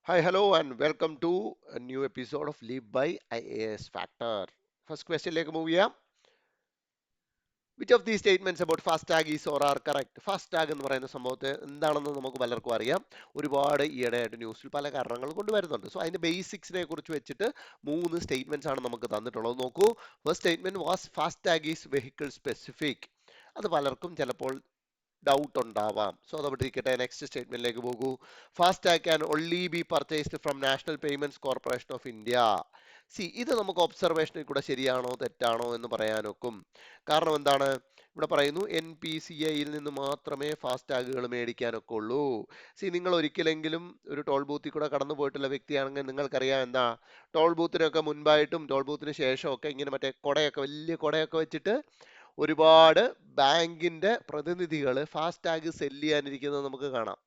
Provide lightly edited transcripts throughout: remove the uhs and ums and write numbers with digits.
Hi, hello, and welcome to a new episode of Live by IAS Factor. First question like move ചെയ്യാം. Which of these statements about FASTag is or are correct? FASTag എന്ന് പറയുന്ന സംഭവത്തെ എന്താണെന്ന് നമുക്ക് പലർക്കും അറിയാം. ഒരുപാട് ഈയിടെയായിട്ട് ന്യൂസിൽ പല കാരണങ്ങൾ കൊണ്ട് വരുന്നുണ്ട്. സോ അതിന്റെ ബേസിക്സിനെ കുറിച്ച് വെച്ചിട്ട് മൂന്ന് സ്റ്റേറ്റ്മെന്റ്സ് ആണ് നമുക്ക് തന്നിട്ടുള്ളത്. നോക്കൂ, first statement was FASTag is vehicle specific. അത് പലർക്കും ചിലപ്പോൾ ഡൗട്ട് ഉണ്ടാവാം. സോ അതവിടെ ഇരിക്കട്ടെ. നെക്സ്റ്റ് സ്റ്റേറ്റ്മെന്റിലേക്ക് പോകൂ. FASTag can only be purchased from national Payments Corporation of India. ഇത് നമുക്ക് ഒബ്സർവേഷനിൽ കൂടെ ശരിയാണോ തെറ്റാണോ എന്ന് പറയാനൊക്കും. കാരണം എന്താണ്? ഇവിടെ പറയുന്നു NPCIയിൽ നിന്ന് മാത്രമേ ഫാസ്ടാഗുകൾ മേടിക്കാനൊക്കെ ഉള്ളൂ. നിങ്ങൾ ഒരിക്കലെങ്കിലും ഒരു ടോൾ ബൂത്തിൽ കൂടെ കടന്നു പോയിട്ടുള്ള വ്യക്തിയാണെങ്കിൽ നിങ്ങൾക്കറിയാം എന്താ, ടോൾ ബൂത്തിനൊക്കെ മുൻപായിട്ടും ടോൾ ബൂത്തിന് ശേഷമൊക്കെ ഇങ്ങനെ മറ്റേ കൊടയൊക്കെ, വലിയ കൊടയൊക്കെ വെച്ചിട്ട് ഒരുപാട് ബാങ്കിന്റെ പ്രതിനിധികൾ ഫാസ്ടാഗ് സെല്ല് ചെയ്യാനിരിക്കുന്നത് നമുക്ക് കാണാം.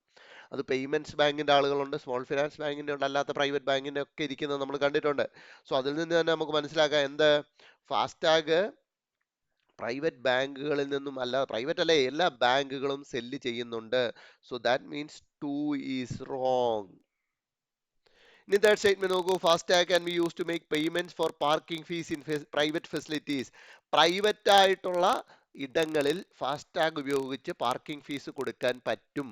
അത് പേയ്മെന്റ്സ് ബാങ്കിന്റെ ആളുകളുണ്ട്, സ്മോൾ ഫിനാൻസ് ബാങ്കിന്റെ ഉണ്ട്, അല്ലാത്ത പ്രൈവറ്റ് ബാങ്കിന്റെ ഒക്കെ ഇരിക്കുന്നത് നമ്മൾ കണ്ടിട്ടുണ്ട്. സോ അതിൽ നിന്ന് തന്നെ നമുക്ക് മനസ്സിലാക്കാം എന്ത്, ഫാസ്ടാഗ് പ്രൈവറ്റ് ബാങ്കുകളിൽ നിന്നും അല്ല, പ്രൈവറ്റ് അല്ലേ, എല്ലാ ബാങ്കുകളും സെല്ല് ചെയ്യുന്നുണ്ട്. So that means two is wrong. ഇനി തേർഡ് സ്റ്റേറ്റ്മെന്റ് നോക്കൂ. FASTag can be use to make payments for parking fees in private facilities. Private ആയിട്ടുള്ള ഇടങ്ങളിൽ ഫാസ്ടാഗ് ഉപയോഗിച്ച് പാർക്കിംഗ് ഫീസ് കൊടുക്കാൻ പറ്റും.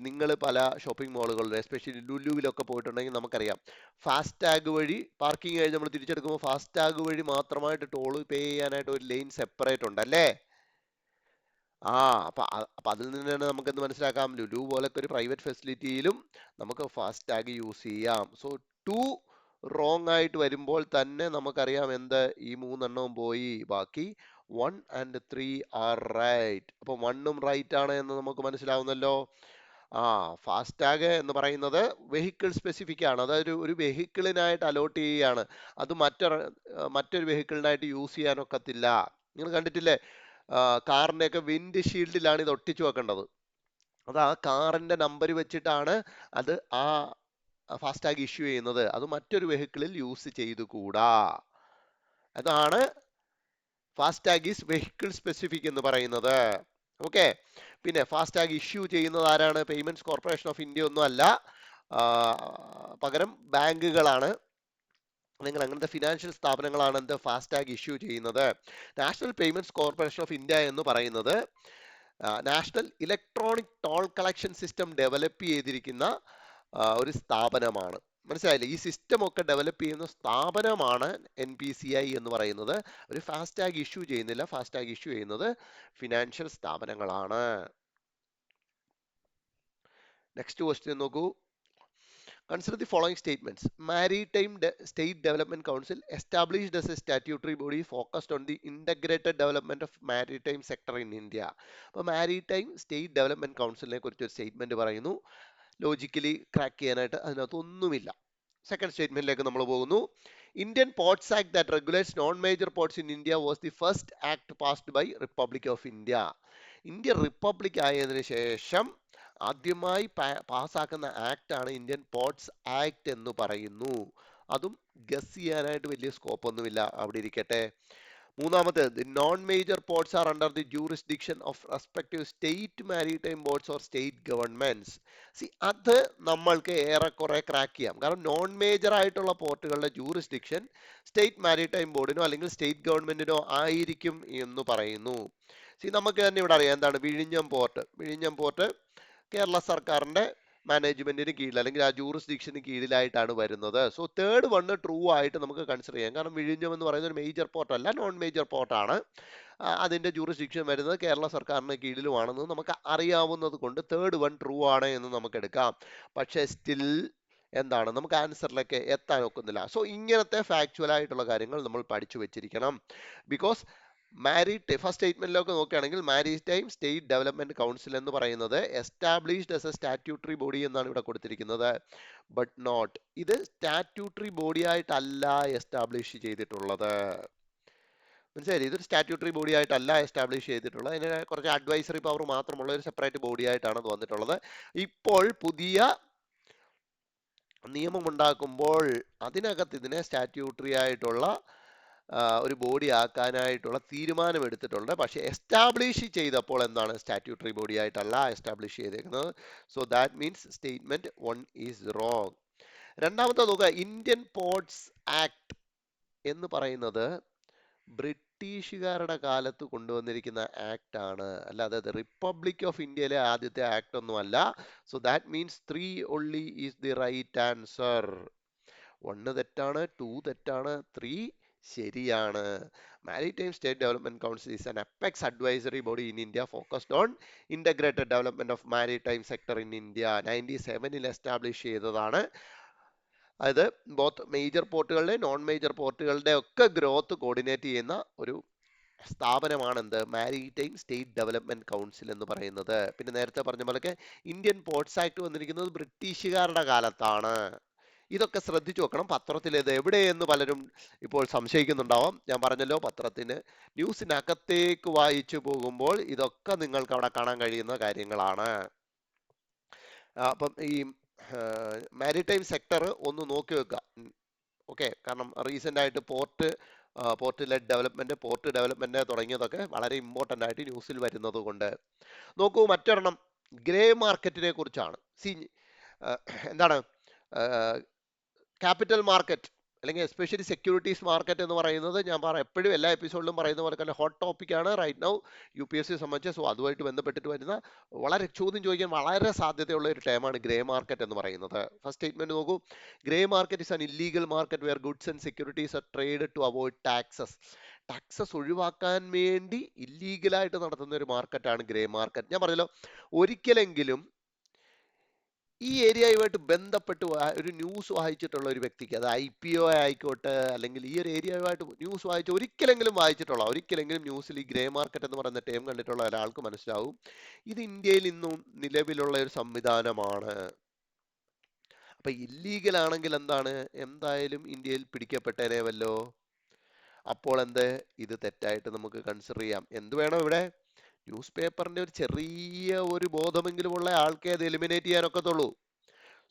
നിങ്ങൾ പല ഷോപ്പിംഗ് മാളുകളിൽ എസ്പെഷ്യലി ലുലുവിലൊക്കെ പോയിട്ടുണ്ടെങ്കിൽ നമുക്കറിയാം, ഫാസ്ടാഗ് വഴി പാർക്കിംഗ് കഴിഞ്ഞ് നമ്മൾ തിരിച്ചെടുക്കുമ്പോൾ ഫാസ്ടാഗ് വഴി മാത്രമായിട്ട് ടോൾ പേ ചെയ്യാനായിട്ട് ഒരു ലൈൻ സെപ്പറേറ്റ് ഉണ്ട് അല്ലേ? ആ അപ്പൊ അതിൽ നിന്ന് തന്നെ നമുക്ക് എന്ത് മനസ്സിലാക്കാം, ലുലു പോലൊക്കെ ഒരു പ്രൈവറ്റ് ഫെസിലിറ്റിയിലും നമുക്ക് ഫാസ്ടാഗ് യൂസ് ചെയ്യാം. സോ ടു റോങ് ആയിട്ട് വരുമ്പോൾ തന്നെ നമുക്കറിയാം എന്ത്, ഈ മൂന്നെണ്ണവും പോയി, ബാക്കി 1 and 3 ആർ റൈറ്റ്. അപ്പൊ 1ഉം റൈറ്റ് ആണ് എന്ന് നമുക്ക് മനസ്സിലാവുന്നല്ലോ. ഫാസ്ടാഗ് എന്ന് പറയുന്നത് വെഹിക്കിൾ സ്പെസിഫിക് ആണ്. അതായത് ഒരു വെഹിക്കിളിനായിട്ട് അലോട്ട് ചെയ്യുകയാണ്. അത് മറ്റൊരു വെഹിക്കിളിനായിട്ട് യൂസ് ചെയ്യാനൊക്കത്തില്ല. നിങ്ങൾ കണ്ടിട്ടില്ലേ, കാറിന്റെ ഒക്കെ വിൻഡ് ഷീൽഡിലാണ് ഇത് ഒട്ടിച്ചു വെക്കേണ്ടത്. അത് ആ കാറിന്റെ നമ്പർ വെച്ചിട്ടാണ് അത് ആ ഫാസ്ടാഗ് ഇഷ്യൂ ചെയ്യുന്നത്. അത് മറ്റൊരു വെഹിക്കിളിൽ യൂസ് ചെയ്തുകൂടാ. അതാണ് ഫാസ്ടാഗ് ഈസ് വെഹിക്കിൾ സ്പെസിഫിക് എന്ന് പറയുന്നത്. ഓക്കെ. പിന്നെ ഫാസ്ടാഗ് ഇഷ്യൂ ചെയ്യുന്നത് ആരാണ്? പേയ്മെന്റ്സ് കോർപ്പറേഷൻ ഓഫ് ഇന്ത്യ ഒന്നും അല്ല, പകരം ബാങ്കുകളാണ്, അല്ലെങ്കിൽ അങ്ങനത്തെ ഫിനാൻഷ്യൽ സ്ഥാപനങ്ങളാണ് എന്ത്, ഫാസ്ടാഗ് ഇഷ്യൂ ചെയ്യുന്നത്. National Payments Corporation of India എന്ന് പറയുന്നത് National Electronic Toll Collection System develop ചെയ്തിരിക്കുന്ന ഒരു സ്ഥാപനമാണ്. മനസ്സിലായില്ലേ? ഈ സിസ്റ്റം ഒക്കെ ഡെവലപ്പ് ചെയ്യുന്ന സ്ഥാപനമാണ് NPCI എന്ന് പറയുന്നത്. ഒരു ഫാസ്ടാഗ് ഇഷ്യൂ ചെയ്യുന്നില്ല. ഫാസ്ടാഗ് ഇഷ്യൂ ചെയ്യുന്നത് ഫിനാൻഷ്യൽ സ്ഥാപനങ്ങളാണ്. നെക്സ്റ്റ് ക്വസ്റ്റ്യൻ നോക്കൂ. Consider the following statements. Maritime State Development Council established as a statutory body focused on the integrated development of maritime sector in India. അപ്പോൾ maritime state development കൗൺസിലിനെ കുറിച്ച് ഒരു statement പറയുന്നു. Logically crack ചെയ്യാനായിട്ട് അതിനകത്തൊന്നുമില്ല. Second സ്റ്റേറ്റ്മെന്റിലേക്ക് നമ്മൾ പോകുന്നു. Indian Ports Act that regulates non major ports in India was the first act passed by republic of India. India republic ആയതിനു ശേഷം ആദ്യമായി പാസ്സാക്കുന്ന ആക്ട് ആണ് ഇന്ത്യൻ പോർട്സ് ആക്ട് എന്ന് പറയുന്നു. അതും ഗസ് ചെയ്യാനായിട്ട് വലിയ സ്കോപ്പ് ഒന്നുമില്ല, അവിടെ ഇരിക്കട്ടെ. മൂന്നാമത്തേത്, non major ports are under the jurisdiction of respective state maritime boards or state governments. അത് നമ്മൾക്ക് ഏറെക്കുറെ ക്രാക്ക് ചെയ്യാം. കാരണം നോൺ മേജർ ആയിട്ടുള്ള പോർട്ടുകളുടെ ജൂറിസ്ഡിക്ഷൻ സ്റ്റേറ്റ് മാരിടൈം ബോർഡിനോ അല്ലെങ്കിൽ സ്റ്റേറ്റ് ഗവൺമെന്റിനോ ആയിരിക്കും എന്ന് പറയുന്നു. നമുക്ക് തന്നെ ഇവിടെ അറിയാം എന്താണ് വിഴിഞ്ഞം പോർട്ട് കേരള സർക്കാരിന്റെ മാനേജ്മെന്റിന് കീഴിൽ അല്ലെങ്കിൽ ആ ജൂറിസ്ഡിക്ഷന് കീഴിലായിട്ടാണ് വരുന്നത്. സോ തേർഡ് വണ് ട്രൂ ആയിട്ട് നമുക്ക് കൺസിഡർ ചെയ്യാം. കാരണം വിഴിഞ്ഞം എന്ന് പറയുന്ന ഒരു മേജർ പോർട്ട് അല്ല, നോൺ മേജർ പോർട്ടാണ്. അതിന്റെ ജൂറിസ്ഡിക്ഷൻ വരുന്നത് കേരള സർക്കാരിന് കീഴിലുമാണെന്ന് നമുക്ക് അറിയാവുന്നത് കൊണ്ട് തേർഡ് വൺ ട്രൂ ആണ് എന്ന് നമുക്ക് എടുക്കാം. പക്ഷേ സ്റ്റിൽ എന്താണ്, നമുക്ക് ആൻസറിലേക്ക് എത്താൻ ഒക്കുന്നില്ല. സോ ഇങ്ങനത്തെ ഫാക്ച്വൽ ആയിട്ടുള്ള കാര്യങ്ങൾ നമ്മൾ പഠിച്ചു വെച്ചിരിക്കണം. ബിക്കോസ് ഫസ്റ്റ് സ്റ്റേറ്റ്മെന്റിലൊക്കെ നോക്കുകയാണെങ്കിൽ മാരിടൈം സ്റ്റേറ്റ് ഡെവലപ്മെന്റ് കൗൺസിൽ എന്ന് പറയുന്നത് established as A statutory body എന്നാണ് ഇവിടെ കൊടുത്തിരിക്കുന്നത്. ബട്ട് നോട്ട്, ഇത് സ്റ്റാറ്റ്യൂട്ടറി ബോഡി ആയിട്ടല്ല എസ്റ്റാബ്ലിഷ് ചെയ്തിട്ടുള്ളത്. മനസ്സിലായി? ഇതൊരു സ്റ്റാറ്റ്യൂട്ടറി ബോഡി ആയിട്ടല്ല എസ്റ്റാബ്ലിഷ് ചെയ്തിട്ടുള്ളത്. ഇതിന് കുറച്ച് അഡ്വൈസറി പവർ മാത്രമുള്ള ഒരു സെപ്പറേറ്റ് ബോഡി ആയിട്ടാണ് അത് വന്നിട്ടുള്ളത്. ഇപ്പോൾ പുതിയ നിയമം ഉണ്ടാക്കുമ്പോൾ അതിനകത്ത് ഇതിനെ സ്റ്റാറ്റ്യൂട്ടറി ആയിട്ടുള്ള ഒരു ബോഡി ആക്കാനായിട്ടുള്ള തീരുമാനം എടുത്തിട്ടുണ്ട്. പക്ഷേ എസ്റ്റാബ്ലിഷ് ചെയ്തപ്പോൾ എന്താണ്, സ്റ്റാറ്റ്യൂട്ടറി ബോഡി ആയിട്ടല്ല എസ്റ്റാബ്ലിഷ് ചെയ്തേക്കുന്നത്. So that means statement 1 is wrong. രണ്ടാമത്തെ നോക്കുക, ഇന്ത്യൻ പോർട്സ് ആക്ട് എന്ന് പറയുന്നത് ബ്രിട്ടീഷുകാരുടെ കാലത്ത് കൊണ്ടുവന്നിരിക്കുന്ന ആക്ട് ആണ്, അല്ലാതെ റിപ്പബ്ലിക് ഓഫ് ഇന്ത്യയിലെ ആദ്യത്തെ ആക്ട് ഒന്നുമല്ല. So that means 3 only is the right answer. 1 തെറ്റാണ്, 2 തെറ്റാണ്, 3 ശരിയാണ്. Maritime state development council is an apex advisory body in India focused on integrated development of maritime sector in India. 97-ൽ establish ചെയ്തതാണ്. അതായത് both major പോർട്ടുകളുടെ non major പോർട്ടുകളുടെ ഒക്കെ growth coordinate ചെയ്യുന്ന ഒരു സ്ഥാപനമാണ് എന്ത്, മാരിടൈം സ്റ്റേറ്റ് ഡെവലപ്മെന്റ് കൗൺസിൽ എന്ന് പറയുന്നത്. പിന്നെ നേരത്തെ പറഞ്ഞ പോലൊക്കെ ഇന്ത്യൻ പോർട്സ് ആക്ട് വന്നിരിക്കുന്നത് ബ്രിട്ടീഷുകാരുടെ കാലത്താണ്. ഇതൊക്കെ ശ്രദ്ധിച്ചു നോക്കണം. പത്രത്തിൽ ഇത് എവിടെയെന്ന് പലരും ഇപ്പോൾ സംശയിക്കുന്നുണ്ടാവാം. ഞാൻ പറഞ്ഞല്ലോ, പത്രത്തിന് ന്യൂസിനകത്തേക്ക് വായിച്ചു പോകുമ്പോൾ ഇതൊക്കെ നിങ്ങൾക്ക് അവിടെ കാണാൻ കഴിയുന്ന കാര്യങ്ങളാണ്. അപ്പം ഈ മാരിടൈം സെക്ടർ ഒന്ന് നോക്കി വെക്കുക. ഓക്കെ, കാരണം റീസെന്റ് ആയിട്ട് port led development, port development തുടങ്ങിയതൊക്കെ വളരെ ഇമ്പോർട്ടന്റ് ആയിട്ട് ന്യൂസിൽ വരുന്നത് കൊണ്ട്. നോക്കൂ, മറ്റൊരെണ്ണം ഗ്രേ മാർക്കറ്റിനെ കുറിച്ചാണ്. എന്താണ് ക്യാപിറ്റൽ മാർക്കറ്റ് അല്ലെങ്കിൽ എസ്പെഷ്യലി സെക്യൂരിറ്റീസ് മാർക്കറ്റ് എന്ന് പറയുന്നത് ഞാൻ എപ്പോഴും എല്ലാ എപ്പിസോഡിലും പറയുന്ന പോലെ തന്നെ ഹോട്ട് ടോപ്പിക്കാണ് റൈറ്റ് നൗ UPSC സംബന്ധിച്ച്. സോ അതുമായിട്ട് ബന്ധപ്പെട്ടിട്ട് വരുന്ന വളരെ ചോദ്യം ചോദിക്കാൻ വളരെ സാധ്യതയുള്ള ഒരു ടേമാണ് ഗ്രേ മാർക്കറ്റ് എന്ന് പറയുന്നത്. ഫസ്റ്റ് സ്റ്റേറ്റ്മെന്റ് നോക്കൂ, grey market is an illegal market where goods and securities are trade to avoid taxes. Taxes ഒഴിവാക്കാൻ വേണ്ടി ഇല്ലീഗലായിട്ട് നടത്തുന്ന ഒരു മാർക്കറ്റാണ് ഗ്രേ മാർക്കറ്റ്. ഞാൻ പറഞ്ഞല്ലോ, ഒരിക്കലെങ്കിലും ഈ ഏരിയയുമായിട്ട് ബന്ധപ്പെട്ട് ഒരു ന്യൂസ് വായിച്ചിട്ടുള്ള ഒരു വ്യക്തിക്ക്, അത് IPO ആയിക്കോട്ടെ, അല്ലെങ്കിൽ ഈ ഒരു ഏരിയയുമായിട്ട് ന്യൂസ് വായിച്ച് ഒരിക്കലെങ്കിലും ന്യൂസിൽ ഈ ഗ്രേ മാർക്കറ്റ് എന്ന് പറയുന്ന ടേം കണ്ടിട്ടുള്ള ഒരാൾക്ക് മനസ്സിലാവും ഇത് ഇന്ത്യയിൽ ഇന്നും നിലവിലുള്ള ഒരു സംവിധാനമാണ്. അപ്പൊ ഇല്ലീഗൽ ആണെങ്കിൽ എന്താണ്, എന്തായാലും ഇന്ത്യയിൽ പിടിക്കപ്പെട്ടേനെ വല്ലോ. അപ്പോൾ ഇത് തെറ്റായിട്ട് നമുക്ക് കൺസിഡർ ചെയ്യാം. എന്ത് വേണം ഇവിടെ, ന്യൂസ് പേപ്പറിന്റെ ഒരു ചെറിയ ഒരു ബോധമെങ്കിലും ഉള്ള ആൾക്കേ അത് എലിമിനേറ്റ് ചെയ്യാനൊക്കത്തുള്ളൂ.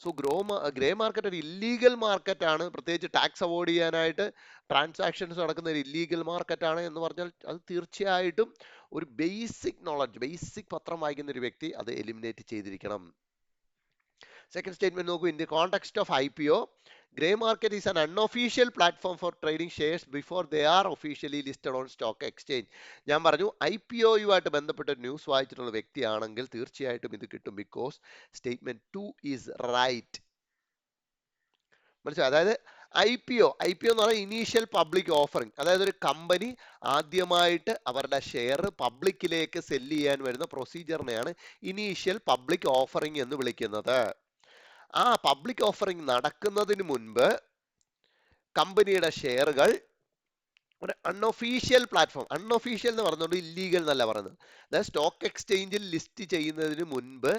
സോ ഗ്രേ മാർക്കറ്റ് ഒരു ഇല്ലീഗൽ മാർക്കറ്റ് ആണ്, പ്രത്യേകിച്ച് ടാക്സ് അവോയ്ഡ് ചെയ്യാനായിട്ട് ട്രാൻസാക്ഷൻസ് നടക്കുന്ന ഒരു ഇല്ലീഗൽ മാർക്കറ്റ് ആണ് എന്ന് പറഞ്ഞാൽ അത് തീർച്ചയായിട്ടും ഒരു ബേസിക് നോളജ്, ബേസിക് പത്രം വായിക്കുന്ന ഒരു വ്യക്തി അത് എലിമിനേറ്റ് ചെയ്തിരിക്കണം. സെക്കൻഡ് സ്റ്റേറ്റ്മെന്റ് നോക്കൂ, in the context of IPO, grey market is an unofficial platform for trading shares before they are officially listed on stock exchange. ഞാൻ പറഞ്ഞു, IPOയുമായിട്ട് ബന്ധപ്പെട്ട ന്യൂസ് വായിച്ചിട്ടുള്ള വ്യക്തിയാണെങ്കിൽ തീർച്ചയായിട്ടും ഇത് കിട്ടും. Because statement 2 is right. മനസ്സിലായി? അതായത് IPO എന്ന് പറഞ്ഞാൽ ഇനീഷ്യൽ പബ്ലിക് ഓഫറിംഗ്. അതായത് ഒരു കമ്പനി ആദ്യമായിട്ട് അവരുടെ ഷെയർ പബ്ലിക്കിലേക്ക് സെല്ല് ചെയ്യാൻ വരുന്ന പ്രൊസീജിയറിനെയാണ് ഇനീഷ്യൽ പബ്ലിക് ഓഫറിംഗ് എന്ന് വിളിക്കുന്നത്. ആ പബ്ലിക് ഓഫറിംഗ് നടക്കുന്നതിന് മുൻപ് കമ്പനിയുടെ ഷെയറുകൾ ഒരു അൺഒഫീഷ്യൽ പ്ലാറ്റ്ഫോം, അൺഒഫീഷ്യൽ എന്ന് പറഞ്ഞുകൊണ്ട് ഇല്ലീഗൽ എന്നല്ല പറയുന്നത്, അതായത് സ്റ്റോക്ക് എക്സ്ചേഞ്ചിൽ ലിസ്റ്റ് ചെയ്യുന്നതിന് മുൻപ്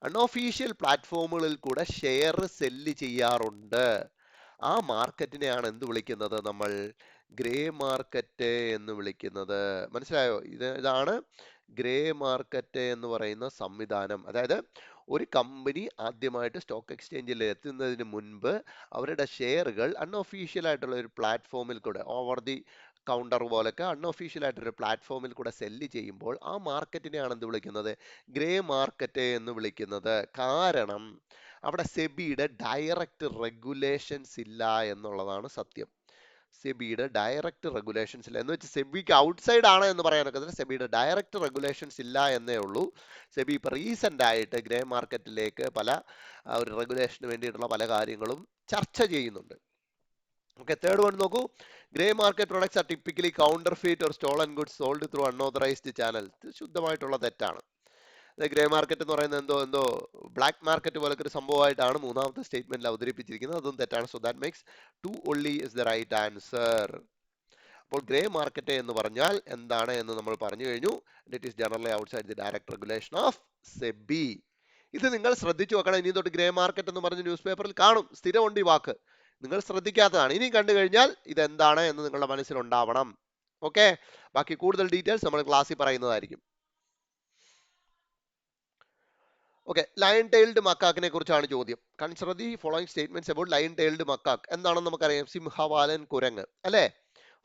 അൺഒഫീഷ്യൽ പ്ലാറ്റ്ഫോമുകളിൽ കൂടെ ഷെയർ സെല്ല് ചെയ്യാറുണ്ട്. ആ മാർക്കറ്റിനെയാണ് എന്ത് വിളിക്കുന്നത്, നമ്മൾ ഗ്രേ മാർക്കറ്റ് എന്ന് വിളിക്കുന്നത്. മനസ്സിലായോ? ഇതാണ് ഗ്രേ മാർക്കറ്റ് എന്ന് പറയുന്ന സംവിധാനം. അതായത് ഒരു കമ്പനി ആദ്യമായിട്ട് സ്റ്റോക്ക് എക്സ്ചേഞ്ചിൽ എത്തുന്നതിന് മുൻപ് അവരുടെ ഷെയറുകൾ അൺഒഫീഷ്യൽ ആയിട്ടുള്ള ഒരു പ്ലാറ്റ്ഫോമിൽ കൂടെ, ഓവർ ദി കൗണ്ടർ പോലൊക്കെ അൺഒഫീഷ്യൽ ആയിട്ടൊരു പ്ലാറ്റ്ഫോമിൽ കൂടെ സെല്ല് ചെയ്യുമ്പോൾ ആ മാർക്കറ്റിനെയാണ് എന്ത് വിളിക്കുന്നത്, ഗ്രേ മാർക്കറ്റ് എന്ന് വിളിക്കുന്നത്. കാരണം അവിടെ സെബിയുടെ ഡയറക്റ്റ് റെഗുലേഷൻസ് ഇല്ല എന്നുള്ളതാണ് സത്യം. സെബിയുടെ ഡയറക്റ്റ് റെഗുലേഷൻസ് ഇല്ല എന്ന് വെച്ചാൽ സെബിക്ക് ഔട്ട്സൈഡ് ആണ് എന്ന് പറയാനൊക്കെ, സെബിയുടെ ഡയറക്റ്റ് റെഗുലേഷൻസ് ഇല്ല എന്നേ ഉള്ളൂ. സെബി ഇപ്പൊ റീസെന്റ് ആയിട്ട് ഗ്രേ മാർക്കറ്റിലേക്ക് പല ഒരു റെഗുലേഷന് വേണ്ടിയിട്ടുള്ള പല കാര്യങ്ങളും ചർച്ച ചെയ്യുന്നുണ്ട്. ഓക്കെ, തേർഡ് വൺ നോക്കൂ, grey market products are typically counterfeit or stolen goods sold through unauthorised channel. ശുദ്ധമായിട്ടുള്ള തെറ്റാണ്. ഗ്രേ മാർക്കറ്റ് എന്ന് പറയുന്നത് എന്തോ ബ്ലാക്ക് മാർക്കറ്റ് പോലൊക്കെ ഒരു സംഭവമായിട്ടാണ് മൂന്നാമത്തെ സ്റ്റേറ്റ്മെന്റിൽ അവതരിപ്പിച്ചിരിക്കുന്നത്. അതും തെറ്റാണ്. So that makes 2 only is the right answer. അപ്പോൾ ഗ്രേ മാർക്കറ്റ് എന്ന് പറഞ്ഞാൽ എന്താണ് എന്ന് നമ്മൾ പറഞ്ഞു കഴിഞ്ഞു. It is generally outside the direct regulation of SEBI. ഇത് നിങ്ങൾ ശ്രദ്ധിച്ചു വെക്കണം. ഇനി തൊട്ട് ഗ്രേ മാർക്കറ്റ് എന്ന് പറഞ്ഞ് ന്യൂസ് പേപ്പറിൽ കാണും, സ്ഥിരമുണ്ട് ഈ വാക്ക്. നിങ്ങൾ ശ്രദ്ധിക്കാത്തതാണ്. ഇനി കണ്ടു കഴിഞ്ഞാൽ ഇതെന്താണ് എന്ന് നിങ്ങളുടെ മനസ്സിലുണ്ടാവണം. ഓക്കെ, ബാക്കി കൂടുതൽ ഡീറ്റെയിൽസ് നമ്മൾ ക്ലാസ്സിൽ പറയുന്നതായിരിക്കും. ഓക്കെ, ലയൺ ടൈൽഡ് മക്കാക്കിനെ കുറിച്ചാണ് ചോദ്യം. Consider the following statements about lion tailed macaque. എന്താണെന്ന് നമുക്കറിയാം, സിംഹവാലൻ കുരങ്ങ് അല്ലേ.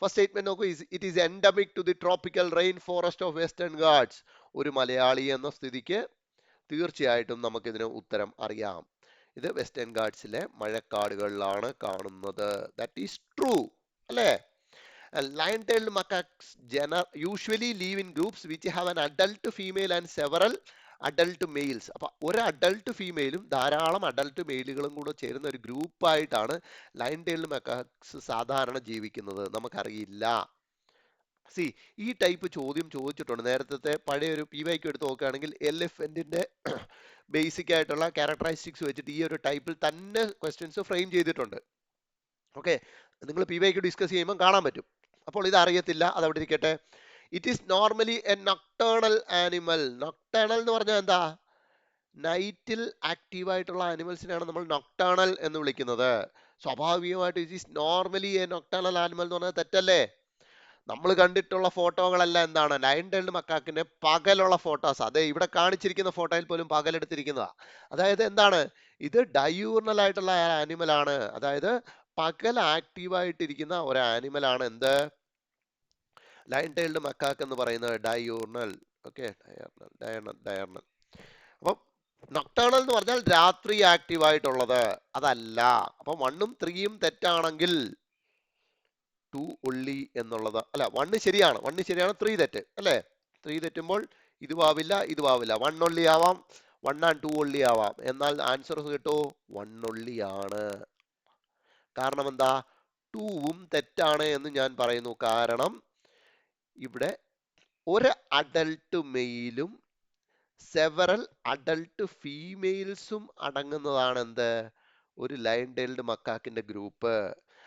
ഫസ്റ്റ് സ്റ്റേറ്റ്മെന്റ് നോക്കൂ, it is endemic to the tropical rain forest of Western Ghats. ഒരു മലയാളി എന്ന സ്ഥിതിക്ക് തീർച്ചയായിട്ടും നമുക്കിതിന് ഉത്തരം അറിയാം. ഇത് വെസ്റ്റേൺ ഗാർഡ്സിലെ മഴക്കാടുകളിലാണ് കാണുന്നത്. ദാറ്റ് ഈസ് ട്രൂ അല്ലേ? Lion-tailed macaques usually live in groups which have an adult female and several adult males. അപ്പൊ ഒരു അഡൾട്ട് ഫീമെയിലും ധാരാളം അഡൾട്ട് മെയിലുകളും കൂടെ ചേരുന്ന ഒരു ഗ്രൂപ്പായിട്ടാണ് ലയൺ ടൈൽഡ് മെക്കാക്സ് സാധാരണ ജീവിക്കുന്നത്. നമുക്കറിയില്ല. സി, ഈ ടൈപ്പ് ചോദ്യം ചോദിച്ചിട്ടുണ്ട് നേരത്തെ. പഴയ ഒരു PYQ എടുത്ത് നോക്കുകയാണെങ്കിൽ എലിഫന്റിന്റെ ബേസിക് ആയിട്ടുള്ള ക്യാരക്ടറിസ്റ്റിക്സ് വെച്ചിട്ട് ഈ ഒരു ടൈപ്പിൽ തന്നെ ക്വസ്റ്റ്യൻസ് ഫ്രെയിം ചെയ്തിട്ടുണ്ട്. ഓക്കെ, നിങ്ങൾ PYQ ഡിസ്കസ് ചെയ്യുമ്പോൾ കാണാൻ പറ്റും. അപ്പോൾ ഇത് അറിയത്തില്ല, അത് അവിടെ ഇരിക്കട്ടെ. It is normally a nocturnal animal. Nocturnal എന്ന് പറഞ്ഞാൽ എന്താ? നൈറ്റിൽ ആക്റ്റീവ് ആയിട്ടുള്ള ആനിമൽസിനാണ് നമ്മൾ നൊക്ടേണൽ എന്ന് വിളിക്കുന്നത്. സ്വാഭാവികമായിട്ട് it is normally a nocturnal animal എന്ന് പറഞ്ഞാൽ തെറ്റല്ലേ? നമ്മൾ കണ്ടിട്ടുള്ള ഫോട്ടോകളെല്ലാം എന്താണ്? ലയൺ ടൈൽഡ് മക്കാക്കിന്റെ പകലുള്ള ഫോട്ടോസ്. അതെ, ഇവിടെ കാണിച്ചിരിക്കുന്ന ഫോട്ടോയിൽ പോലും പകലെടുത്തിരിക്കുന്നതാ. അതായത് എന്താണ്? ഇത് ഡയൂർണൽ ആയിട്ടുള്ള ആനിമൽ ആണ്. അതായത് പകൽ ആക്റ്റീവായിട്ടിരിക്കുന്ന ഒരു ആനിമൽ ആണ് എന്ത്? ലയൺ ടൈൽഡ് മക്കാക്ക് എന്ന് പറയുന്നത് ഡയൂർണൽ. ഓക്കെ, ഡയർണൽ. അപ്പം നൊക്ടേണൽ എന്ന് പറഞ്ഞാൽ രാത്രി ആക്റ്റീവ് ആയിട്ടുള്ളത്, അതല്ല. അപ്പം 1ഉം 3യും തെറ്റാണെങ്കിൽ 2 ഒള്ളി എന്നുള്ളത് അല്ല, 1 ശരിയാണ്, 3 തെറ്റ് അല്ലേ? 3 തെറ്റുമ്പോൾ ഇതും ആവില്ല, ഇതും ആവില്ല. 1 ഒള്ളി ആവാം, 1 ആൻഡ് 2 ഒള്ളി ആവാം. എന്നാൽ ആൻസർ കിട്ടോ 1 ഒള്ളിയാണ്. കാരണം എന്താ? 2ഉം തെറ്റാണ് എന്ന് ഞാൻ പറയുന്നു. കാരണം ഇവിടെ ഒരു അഡൽട്ട് മെയിലും സെവറൽ അഡൽട്ട് ഫീമെയിൽസും അടങ്ങുന്നതാണ് എന്ത്? ഒരു ലയൺ ടൈൽഡ് മക്കാക്കിന്റെ ഗ്രൂപ്പ്.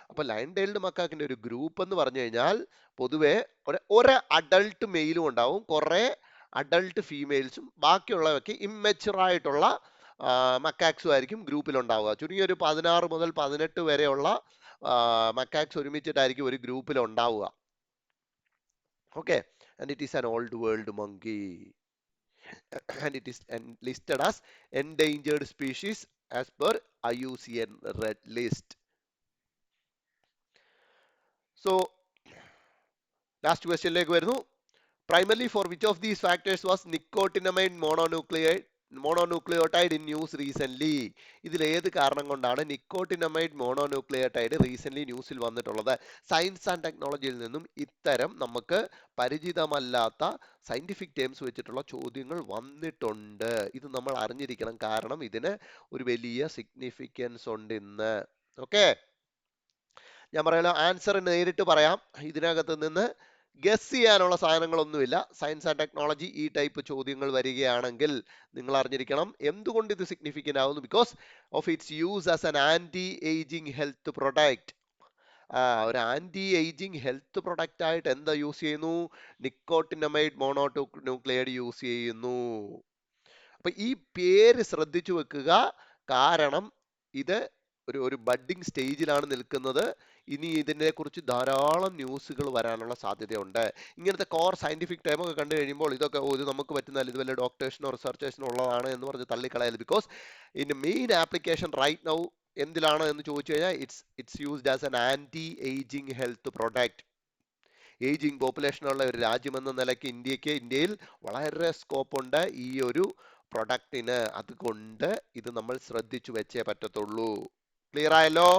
അപ്പൊ ലയൺ ടൈൽഡ് മക്കാക്കിന്റെ ഒരു ഗ്രൂപ്പ് എന്ന് പറഞ്ഞു കഴിഞ്ഞാൽ പൊതുവെ ഒരു അഡൽട്ട് മെയിലും ഉണ്ടാവും, കുറെ അഡൽട്ട് ഫീമെയിൽസും, ബാക്കിയുള്ളവയ്ക്ക് ഇമ്മച്ചുവർ ആയിട്ടുള്ള മക്കാക്സും ആയിരിക്കും ഗ്രൂപ്പിൽ ഉണ്ടാവുക. ചുരുങ്ങിയ ഒരു 16 മുതൽ 18 വരെയുള്ള മക്കാക്സ് ഒരുമിച്ചിട്ടായിരിക്കും ഒരു ഗ്രൂപ്പിൽ ഉണ്ടാവുക. Okay, and it is an old world monkey and it is listed as endangered species as per IUCN Red List. So last question ലേക്ക് വരുന്നു. Primarily for which of these factors was nicotinamide mononucleotide in news recently? ഇതിൽ ഏത് കാരണം കൊണ്ടാണ് nicotinamide മോണോന്യൂക്ലിയോടൈഡ് recent ന്യൂസിൽ വന്നിട്ടുള്ളത്? Science and ടെക്നോളജിയിൽ നിന്നും ഇത്തരം നമുക്ക് പരിചിതമല്ലാത്ത സയന്റിഫിക് ടേംസ് വെച്ചിട്ടുള്ള ചോദ്യങ്ങൾ വന്നിട്ടുണ്ട്. ഇത് നമ്മൾ അറിഞ്ഞിരിക്കണം, കാരണം ഇതിന് ഒരു വലിയ സിഗ്നിഫിക്കൻസ് ഉണ്ട് ഇന്ന്. ഓക്കെ, ഞാൻ പറയാലോ, ആൻസർ നേരിട്ട് പറയാം. ഇതിനകത്ത് നിന്ന് ഗസ് ചെയ്യാനുള്ള സാധനങ്ങളൊന്നുമില്ല. സയൻസ് ആൻഡ് ടെക്നോളജി ഈ ടൈപ്പ് ചോദ്യങ്ങൾ വരികയാണെങ്കിൽ നിങ്ങൾ അറിഞ്ഞിരിക്കണം എന്തുകൊണ്ട് ഇത് സിഗ്നിഫിക്കന്റ് ആവുന്നു. Because of its use as an anti ageing health product. ഒരു ആന്റി ഏജിങ് ഹെൽത്ത് പ്രൊഡക്റ്റ് ആയിട്ട് എന്താ യൂസ് ചെയ്യുന്നു? നിക്കോട്ടിനമൈഡ് മോണോന്യൂക്ലിയോടൈഡ് യൂസ് ചെയ്യുന്നു. അപ്പൊ ഈ പേര് ശ്രദ്ധിച്ചു വെക്കുക, കാരണം ഇത് ഒരു ബഡ്ഡിംഗ് സ്റ്റേജിലാണ് നിൽക്കുന്നത്. ഇനി ഇതിനെ കുറിച്ച് ധാരാളം ന്യൂസുകൾ വരാനുള്ള സാധ്യതയുണ്ട്. ഇങ്ങനത്തെ കോർ സയന്റിഫിക് ടൈം ഒക്കെ കണ്ടു കഴിയുമ്പോൾ ഇതൊക്കെ ഇത് നമുക്ക് പറ്റുന്ന ഇത് വല്ല ഡോക്ടേഴ്സിനോ റിസർച്ചേഴ്സിനോ ഉള്ളതാണ് എന്ന് പറഞ്ഞ് തള്ളിക്കളയരുത്. ബിക്കോസ് ഇതിന്റെ മെയിൻ ആപ്ലിക്കേഷൻ റൈറ്റ് നൗ എന്തിലാണ് എന്ന് ചോദിച്ചു കഴിഞ്ഞാൽ it's used as an anti ageing health product. Ageing population ഉള്ള ഒരു രാജ്യം എന്ന നിലയ്ക്ക് ഇന്ത്യയിൽ വളരെ സ്കോപ്പ് ഉണ്ട് ഈ ഒരു പ്രൊഡക്റ്റിന്. അതുകൊണ്ട് ഇത് നമ്മൾ ശ്രദ്ധിച്ചു വെച്ചേ പറ്റത്തുള്ളൂ. ക്ലിയർ ആയല്ലോ?